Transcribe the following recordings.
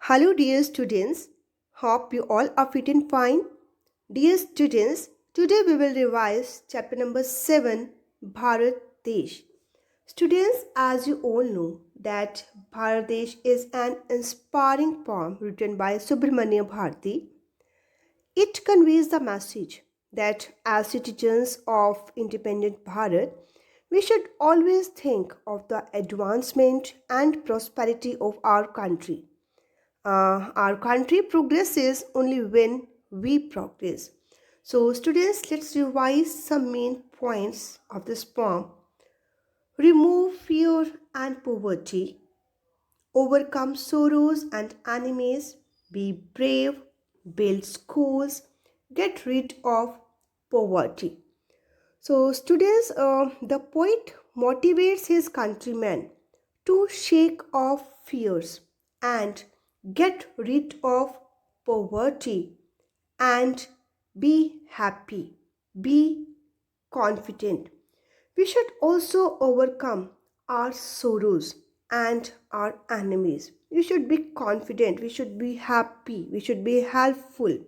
Hello, dear students. Hope you all are fit and fine. Dear students, today we will revise chapter number 7, Bharat Desh. Students, as you all know, that Bharat Desh is an inspiring poem written by Subramanya Bharati. It conveys the message that as citizens of independent Bharat, we should always think of the advancement and prosperity of our country. Our country progresses only when we progress. So, students, let's revise some main points of this poem. Remove fear and poverty, overcome sorrows and enemies, be brave, build schools, get rid of poverty. So, students, the poet motivates his countrymen to shake off fears and get rid of poverty and be happy, be confident. We should also overcome our sorrows and our enemies. We should be confident, we should be happy, we should be helpful.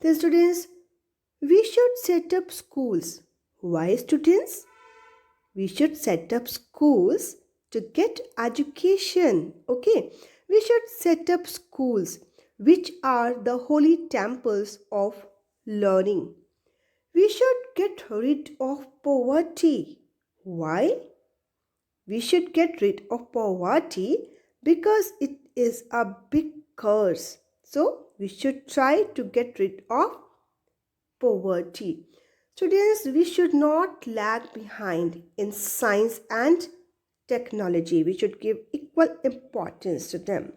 The students, we should set up schools. Why, students? We should set up schools to get education. Okay, we should set up schools which are the holy temples of learning. We should get rid of poverty. Why? We should get rid of poverty because it is a big curse. So, we should try to get rid of poverty. Students, we should not lag behind in science and technology. We should give equal importance to them.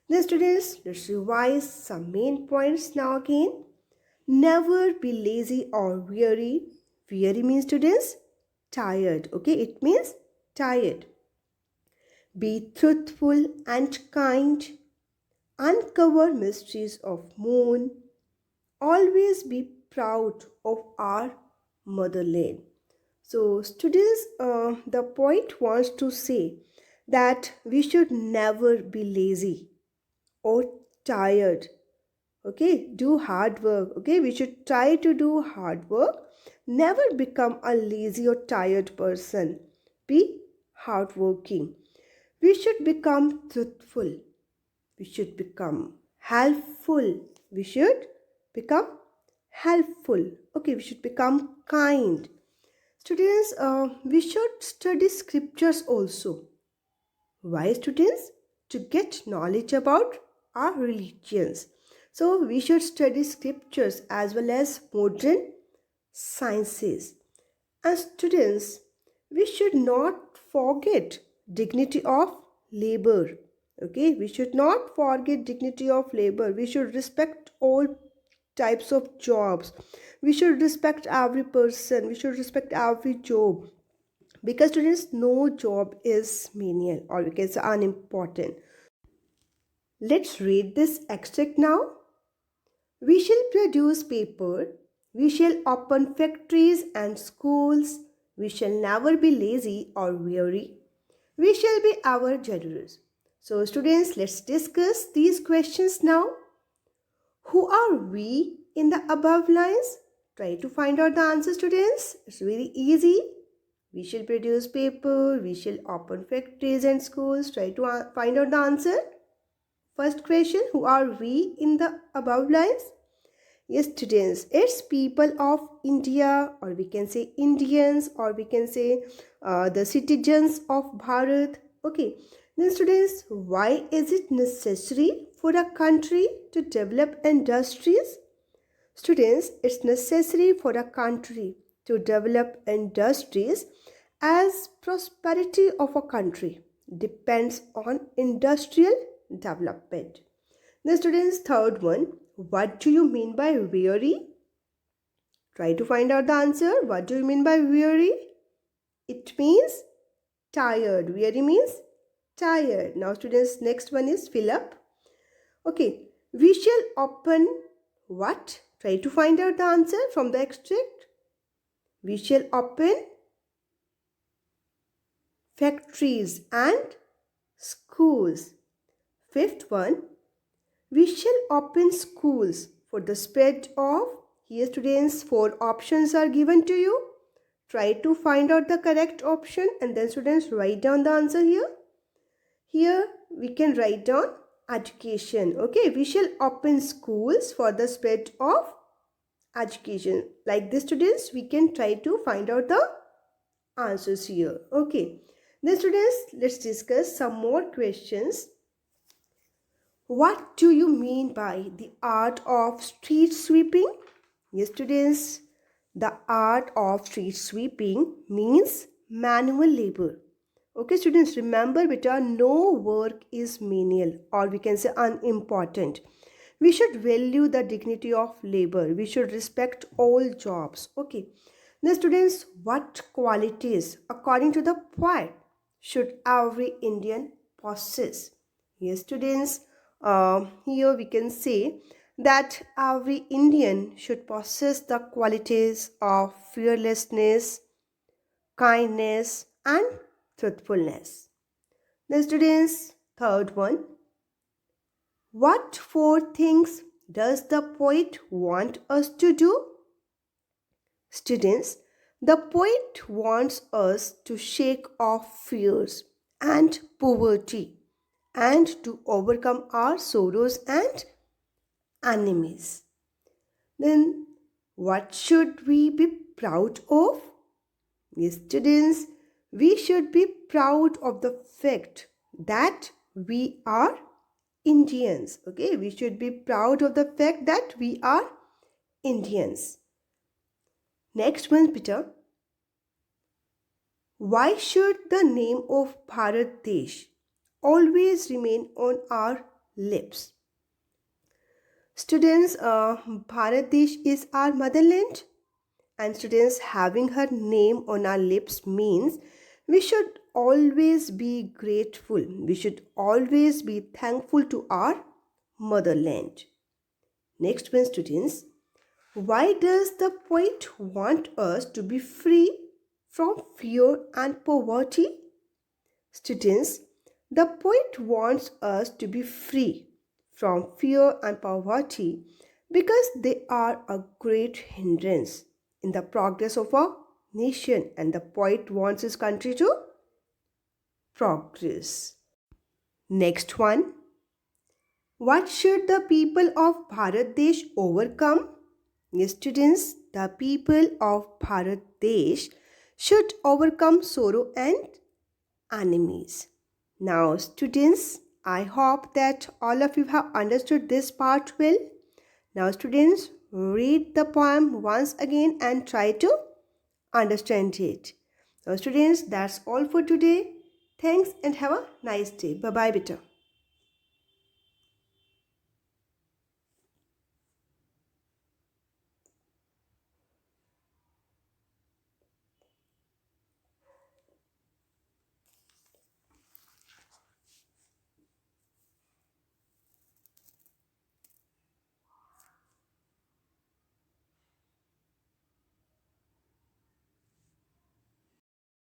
Then, students, let's revise some main points now again. Never be lazy or weary. Weary means, students, tired. Okay, it means tired. Be truthful and kind. Uncover mysteries of moon. Always be proud of our motherland. So, students, the poet wants to say that we should never be lazy or tired. Okay, do hard work. Okay, we should try to do hard work. Never become a lazy or tired person. Be hardworking. We should become truthful. We should become helpful. We should become helpful. Okay, we should become kind. Students, we should study scriptures also. Why, students? To get knowledge about our religions. So, we should study scriptures as well as modern sciences. And students, we should not forget dignity of labor. Okay, we should not forget dignity of labor. We should respect all types of jobs. We should respect every person. We should respect every job. Because students, no job is menial or we can say unimportant. Let's read this extract now. We shall produce paper, we shall open factories and schools, we shall never be lazy or weary, we shall be ever generous. So, students, let's discuss these questions now. Who are we in the above lines? Try to find out the answer, students. It's very easy. We shall produce paper, we shall open factories and schools. Try to find out the answer. First question, who are we in the above lines? Yes, students, it's people of India, or we can say Indians, or we can say the citizens of Bharat. Okay, then students, why is it necessary for a country to develop industries? Students, it's necessary for a country to develop industries as prosperity of a country depends on industrial development. The students, third one, what do you mean by weary? Try to find out the answer. What do you mean by weary? It means tired. Weary means tired. Now, students, next one is fill up. Okay, we shall open what? Try to find out the answer from the extract. We shall open factories and schools. Fifth one, we shall open schools for the spread of. Here students, 4 options are given to you. Try to find out the correct option and then students write down the answer here. Here we can write down education. Okay, we shall open schools for the spread of education. Like this students, we can try to find out the answers here. Okay, then students, let's discuss some more questions. What do you mean by the art of street sweeping? Yes students, the art of street sweeping means manual labor. Okay students, remember beta, no work is menial, or we can say unimportant. We should value the dignity of labor. We should respect all jobs. Okay. Now students, what qualities according to the poet should every Indian possess? Yes students, here we can say that every Indian should possess the qualities of fearlessness, kindness and truthfulness. Now students, third one, what 4 things does the poet want us to do? Students, the poet wants us to shake off fears and poverty and to overcome our sorrows and enemies. Then, what should we be proud of? Yes, students, we should be proud of the fact that we are Indians. Okay, we should be proud of the fact that we are Indians. Next one, Peter. Why should the name of Bharat Desh always remain on our lips? Students, Bharat Desh is our motherland, and students, having her name on our lips means we should always be grateful. We should always be thankful to our motherland. Next one, students. Why does the poet want us to be free from fear and poverty? Students, the poet wants us to be free from fear and poverty because they are a great hindrance in the progress of our nation, and the poet wants his country to progress. Next one. What should the people of Bharat Desh overcome? Yes, students, the people of Bharat Desh should overcome sorrow and enemies. Now, students, I hope that all of you have understood this part well. Now, students, read the poem once again and try to understand it. Now, students, that's all for today. Thanks and have a nice day. Bye-bye, beta.